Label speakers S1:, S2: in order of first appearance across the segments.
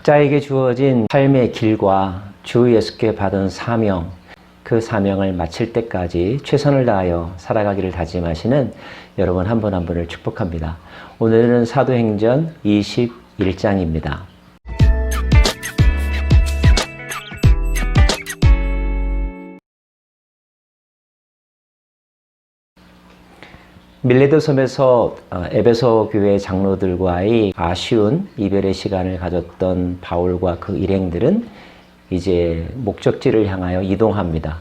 S1: 각자에게 주어진 삶의 길과 주 예수께 받은 사명, 그 사명을 마칠 때까지 최선을 다하여 살아가기를 다짐하시는 여러분 한 분 한 분을 축복합니다. 오늘은 사도행전 21장입니다. 밀레도 섬에서 에베소 교회 장로들과의 아쉬운 이별의 시간을 가졌던 바울과 그 일행들은 이제 목적지를 향하여 이동합니다.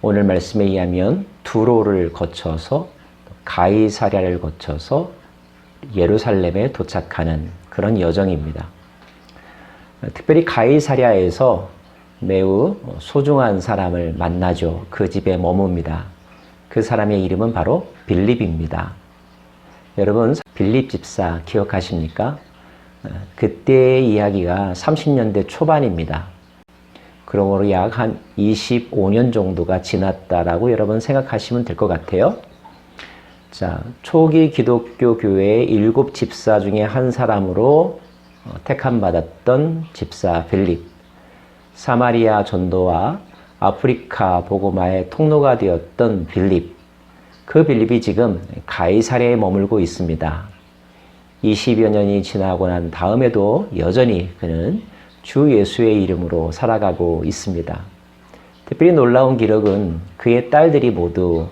S1: 오늘 말씀에 의하면 두로를 거쳐서 가이사랴를 거쳐서 예루살렘에 도착하는 그런 여정입니다. 특별히 가이사랴에서 매우 소중한 사람을 만나죠. 그 집에 머뭅니다. 그 사람의 이름은 바로 빌립입니다. 여러분, 빌립 집사 기억하십니까? 그때의 이야기가 30년대 초반입니다. 그러므로 약 한 25년 정도가 지났다라고 여러분 생각하시면 될 것 같아요. 자, 초기 기독교 교회의 7 집사 중에 한 사람으로 택함받았던 집사 빌립. 사마리아 전도와 아프리카 복음화의 통로가 되었던 빌립. 그 빌립이 지금 가이사랴에 머물고 있습니다. 20여 년이 지나고 난 다음에도 여전히 그는 주 예수의 이름으로 살아가고 있습니다. 특별히 놀라운 기록은 그의 딸들이 모두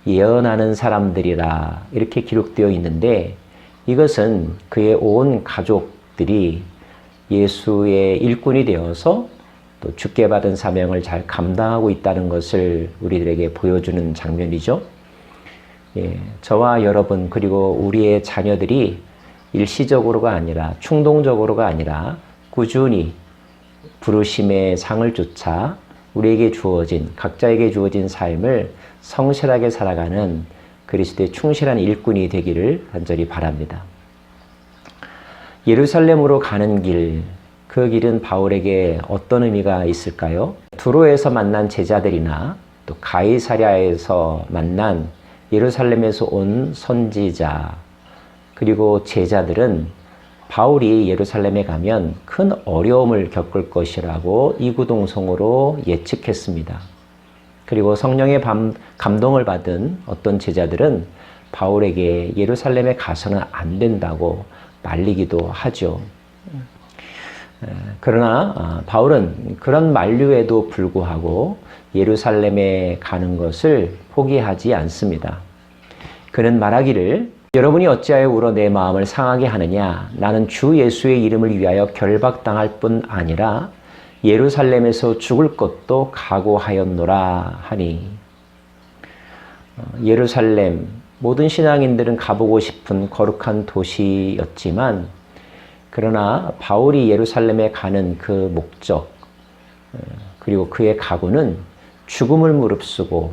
S1: 예언하는 사람들이라 이렇게 기록되어 있는데, 이것은 그의 온 가족들이 예수의 일꾼이 되어서 또 주께 받은 사명을 잘 감당하고 있다는 것을 우리들에게 보여주는 장면이죠. 저와 여러분 그리고 우리의 자녀들이 일시적으로가 아니라 충동적으로가 아니라 꾸준히 부르심의 상을 쫓아 우리에게 주어진, 각자에게 주어진 삶을 성실하게 살아가는 그리스도의 충실한 일꾼이 되기를 간절히 바랍니다. 예루살렘으로 가는 길, 그 길은 바울에게 어떤 의미가 있을까요? 두로에서 만난 제자들이나 또 가이사랴에서 만난 예루살렘에서 온 선지자 그리고 제자들은 바울이 예루살렘에 가면 큰 어려움을 겪을 것이라고 이구동성으로 예측했습니다. 그리고 성령의 감동을 받은 어떤 제자들은 바울에게 예루살렘에 가서는 안 된다고 말리기도 하죠. 그러나 바울은 그런 만류에도 불구하고 예루살렘에 가는 것을 포기하지 않습니다. 그는 말하기를, 여러분이 어찌하여 울어 내 마음을 상하게 하느냐? 나는 주 예수의 이름을 위하여 결박당할 뿐 아니라 예루살렘에서 죽을 것도 각오하였노라 하니. 예루살렘, 모든 신앙인들은 가보고 싶은 거룩한 도시였지만, 그러나 바울이 예루살렘에 가는 그 목적 그리고 그의 각오는 죽음을 무릅쓰고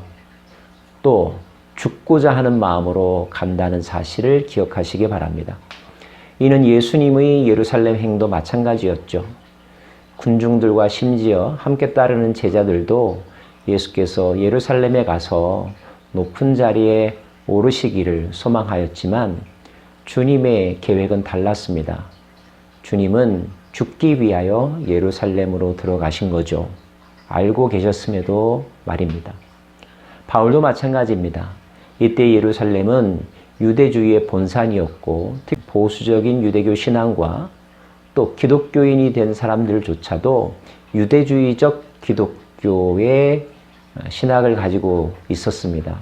S1: 또 죽고자 하는 마음으로 간다는 사실을 기억하시기 바랍니다. 이는 예수님의 예루살렘 행도 마찬가지였죠. 군중들과 심지어 함께 따르는 제자들도 예수께서 예루살렘에 가서 높은 자리에 오르시기를 소망하였지만 주님의 계획은 달랐습니다. 주님은 죽기 위하여 예루살렘으로 들어가신 거죠. 알고 계셨음에도 말입니다. 바울도 마찬가지입니다. 이때 예루살렘은 유대주의의 본산이었고, 특히 보수적인 유대교 신앙과 또 기독교인이 된 사람들조차도 유대주의적 기독교의 신학을 가지고 있었습니다.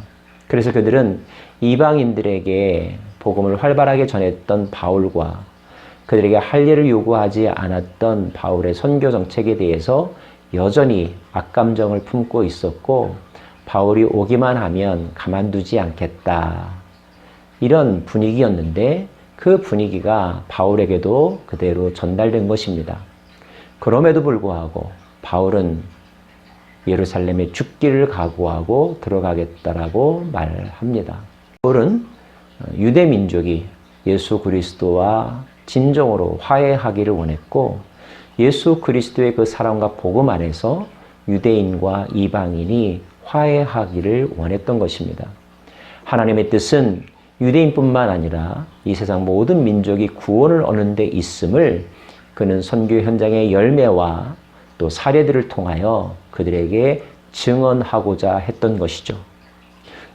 S1: 그래서 그들은 이방인들에게 복음을 활발하게 전했던 바울과 그들에게 할 일을 요구하지 않았던 바울의 선교 정책에 대해서 여전히 악감정을 품고 있었고, 바울이 오기만 하면 가만두지 않겠다, 이런 분위기였는데 그 분위기가 바울에게도 그대로 전달된 것입니다. 그럼에도 불구하고 바울은 예루살렘에 죽기를 각오하고 들어가겠다라고 말합니다. 바울은 유대 민족이 예수 그리스도와 진정으로 화해하기를 원했고, 예수 그리스도의 그 사랑과 복음 안에서 유대인과 이방인이 화해하기를 원했던 것입니다. 하나님의 뜻은 유대인뿐만 아니라 이 세상 모든 민족이 구원을 얻는 데 있음을 그는 선교 현장의 열매와 또 사례들을 통하여 그들에게 증언하고자 했던 것이죠.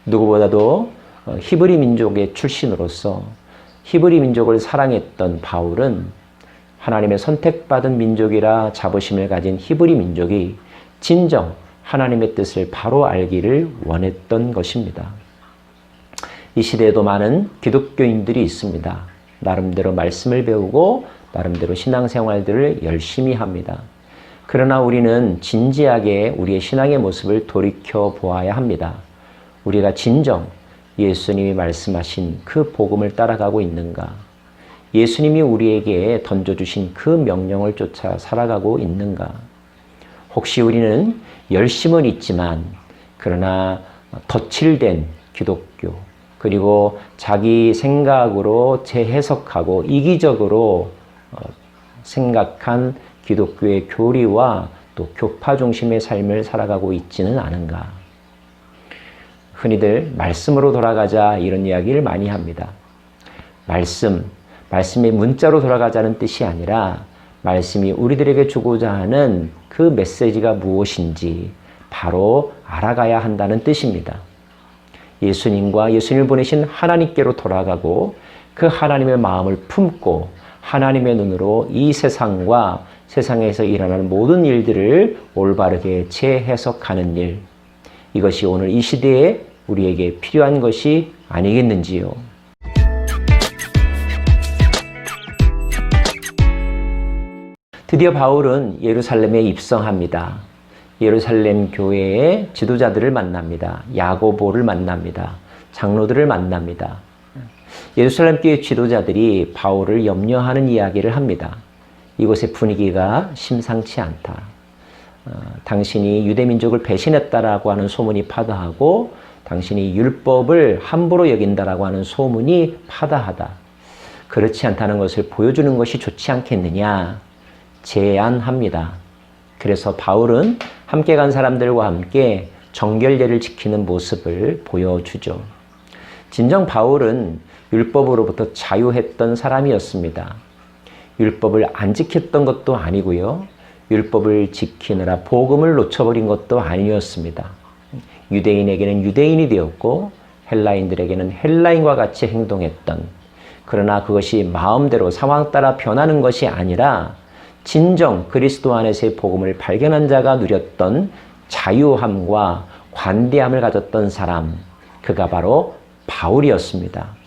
S1: 누구보다도 히브리 민족의 출신으로서 히브리 민족을 사랑했던 바울은 하나님의 선택받은 민족이라 자부심을 가진 히브리 민족이 진정 하나님의 뜻을 바로 알기를 원했던 것입니다. 이 시대에도 많은 기독교인들이 있습니다. 나름대로 말씀을 배우고 나름대로 신앙생활들을 열심히 합니다. 그러나 우리는 진지하게 우리의 신앙의 모습을 돌이켜 보아야 합니다. 우리가 진정 예수님이 말씀하신 그 복음을 따라가고 있는가? 예수님이 우리에게 던져주신 그 명령을 쫓아 살아가고 있는가? 혹시 우리는 열심은 있지만 그러나 덧칠된 기독교 그리고 자기 생각으로 재해석하고 이기적으로 생각한 기독교의 교리와 또 교파 중심의 삶을 살아가고 있지는 않은가? 흔히들 말씀으로 돌아가자 이런 이야기를 많이 합니다. 말씀의 문자로 돌아가자는 뜻이 아니라 말씀이 우리들에게 주고자 하는 그 메시지가 무엇인지 바로 알아가야 한다는 뜻입니다. 예수님과 예수님을 보내신 하나님께로 돌아가고 그 하나님의 마음을 품고 하나님의 눈으로 이 세상과 세상에서 일어나는 모든 일들을 올바르게 재해석하는 일, 이것이 오늘 이 시대에 우리에게 필요한 것이 아니겠는지요. 드디어 바울은 예루살렘에 입성합니다. 예루살렘 교회의 지도자들을 만납니다. 야고보를 만납니다. 장로들을 만납니다. 예루살렘 교회 지도자들이 바울을 염려하는 이야기를 합니다. 이곳의 분위기가 심상치 않다. 당신이 유대민족을 배신했다라고 하는 소문이 파다하고 당신이 율법을 함부로 여긴다라고 하는 소문이 파다하다. 그렇지 않다는 것을 보여주는 것이 좋지 않겠느냐 제안합니다. 그래서 바울은 함께 간 사람들과 함께 정결례를 지키는 모습을 보여주죠. 진정 바울은 율법으로부터 자유했던 사람이었습니다. 율법을 안 지켰던 것도 아니고요. 율법을 지키느라 복음을 놓쳐버린 것도 아니었습니다. 유대인에게는 유대인이 되었고 헬라인들에게는 헬라인과 같이 행동했던, 그러나 그것이 마음대로 상황 따라 변하는 것이 아니라 진정 그리스도 안에서의 복음을 발견한 자가 누렸던 자유함과 관대함을 가졌던 사람, 그가 바로 바울이었습니다.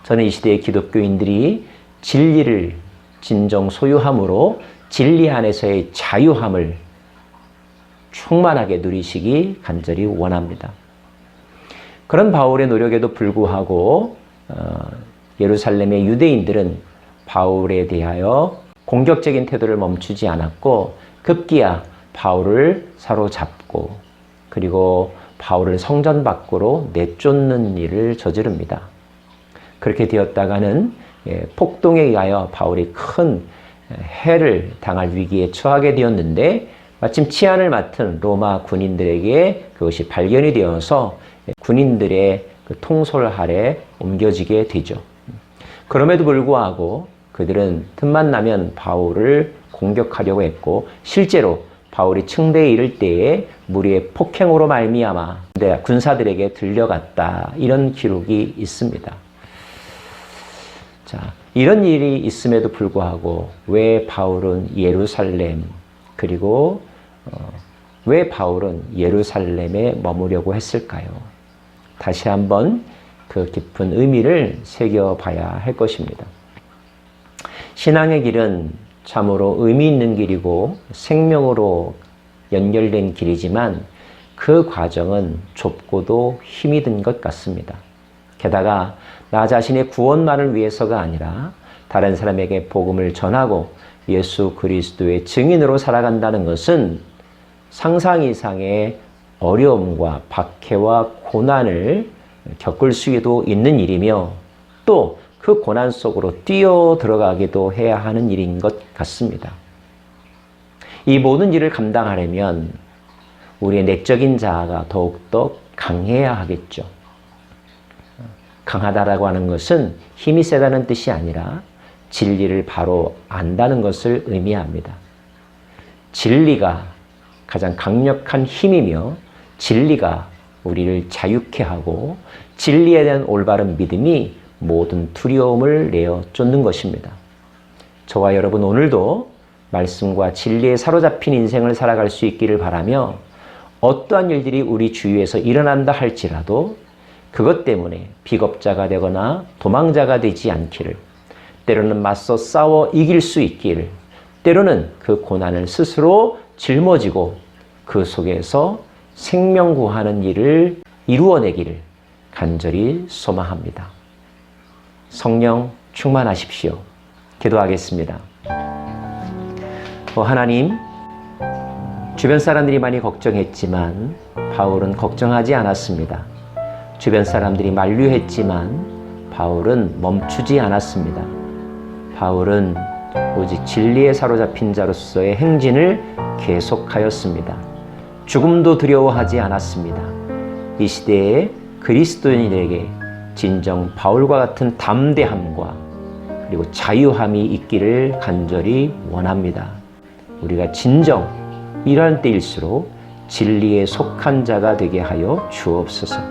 S1: 저는 이 시대의 기독교인들이 진리를 진정 소유함으로 진리 안에서의 자유함을 충만하게 누리시기 간절히 원합니다. 그런 바울의 노력에도 불구하고 예루살렘의 유대인들은 바울에 대하여 공격적인 태도를 멈추지 않았고 급기야 바울을 사로잡고 그리고 바울을 성전 밖으로 내쫓는 일을 저지릅니다. 그렇게 되었다가는 폭동에 의하여 바울이 큰 해를 당할 위기에 처하게 되었는데 마침 치안을 맡은 로마 군인들에게 그것이 발견이 되어서 군인들의 그 통솔 아래 옮겨지게 되죠. 그럼에도 불구하고 그들은 틈만 나면 바울을 공격하려고 했고 실제로 바울이 층대에 이를 때에 무리의 폭행으로 말미암아 군사들에게 들려갔다, 이런 기록이 있습니다. 자, 이런 일이 있음에도 불구하고 왜 바울은 예루살렘, 그리고 왜 바울은 예루살렘에 머무려고 했을까요? 다시 한번 그 깊은 의미를 새겨봐야 할 것입니다. 신앙의 길은 참으로 의미 있는 길이고 생명으로 연결된 길이지만 그 과정은 좁고도 힘이 든 것 같습니다. 게다가 나 자신의 구원만을 위해서가 아니라 다른 사람에게 복음을 전하고 예수 그리스도의 증인으로 살아간다는 것은 상상 이상의 어려움과 박해와 고난을 겪을 수도 있는 일이며 또 그 고난 속으로 뛰어 들어가기도 해야 하는 일인 것 같습니다. 이 모든 일을 감당하려면 우리의 내적인 자아가 더욱더 강해야 하겠죠. 강하다라고 하는 것은 힘이 세다는 뜻이 아니라 진리를 바로 안다는 것을 의미합니다. 진리가 가장 강력한 힘이며 진리가 우리를 자유케 하고 진리에 대한 올바른 믿음이 모든 두려움을 내어 쫓는 것입니다. 저와 여러분 오늘도 말씀과 진리에 사로잡힌 인생을 살아갈 수 있기를 바라며 어떠한 일들이 우리 주위에서 일어난다 할지라도 그것 때문에 비겁자가 되거나 도망자가 되지 않기를, 때로는 맞서 싸워 이길 수 있기를, 때로는 그 고난을 스스로 짊어지고 그 속에서 생명 구하는 일을 이루어내기를 간절히 소망합니다. 성령 충만하십시오. 기도하겠습니다. 하나님, 주변 사람들이 많이 걱정했지만 바울은 걱정하지 않았습니다. 주변 사람들이 만류했지만 바울은 멈추지 않았습니다. 바울은 오직 진리에 사로잡힌 자로서의 행진을 계속하였습니다. 죽음도 두려워하지 않았습니다. 이 시대에 그리스도인에게 진정 바울과 같은 담대함과 그리고 자유함이 있기를 간절히 원합니다. 우리가 진정 이러한 때일수록 진리에 속한 자가 되게 하여 주옵소서.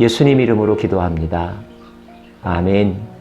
S1: 예수님 이름으로 기도합니다. 아멘.